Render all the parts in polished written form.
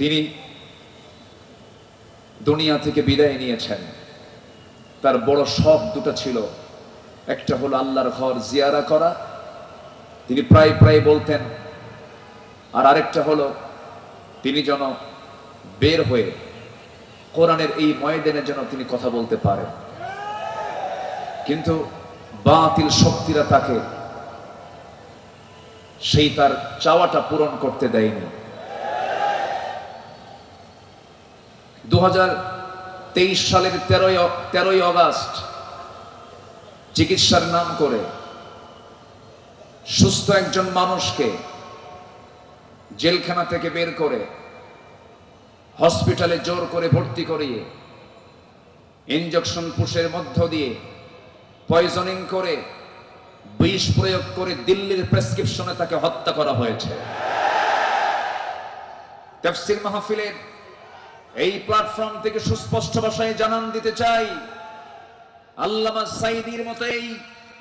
তিনি দুনিয়া থেকে বিদায় নিয়েছেন। তার বড় শখ দুটো ছিল, একটা হলো আল্লাহর ঘর জিয়ারা করা, তিনি প্রায় প্রায় বলতেন, আর আরেকটা হলো তিনি যেন বের হয়ে কোরআনের এই ময়দানে যেন তিনি কথা বলতে পারেন। কিন্তু বাতিল শক্তিরা তাকে সেই তার চাওয়াটা পূরণ করতে দেয়নি। 2023 সালের 13ই অগাস্ট চিকিৎসার নাম করে সুস্থ একজন মানুষকে জেলখানা থেকে বের করে হসপিটালে জোর করে ভর্তি করিয়ে ইনজেকশন পুশের মধ্য দিয়ে পয়জনিং করে বিষ প্রয়োগ করে দিল্লির প্রেসক্রিপশনে তাকে হত্যা করা হয়েছে। তাফসীর মাহফিলের এই প্ল্যাটফর্ম থেকে সুস্পষ্ট ভাষায় জানান দিতে চাই, আল্লামা সাঈদীর মতো এই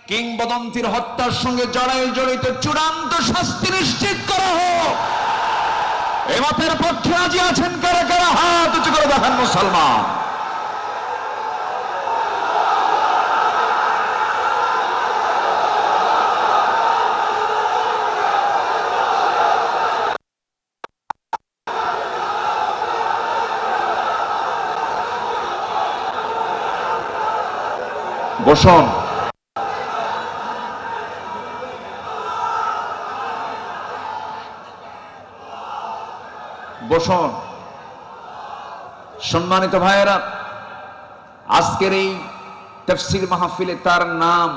কিংবদন্তির হত্যার সঙ্গে যারাই জড়িত চূড়ান্ত শাস্তি নিশ্চিত করা হোক। এই মতের পক্ষে রাজি আছেন কারা কারা? হাত উঁচু করে দেখান মুসলমান। বসুন। বসুন। সম্মানিত ভাইয়েরা, আজকের এই তাফসীর মাহফিলে তার নাম,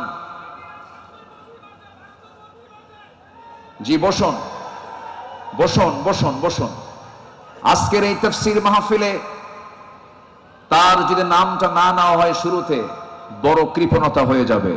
জি বসুন বসুন বসুন বসুন। আজকের এই তাফসীর মাহফিলে তার যদি নামটা না নেওয়া হয় শুরুতে, বড় কৃপণতা হয়ে যাবে।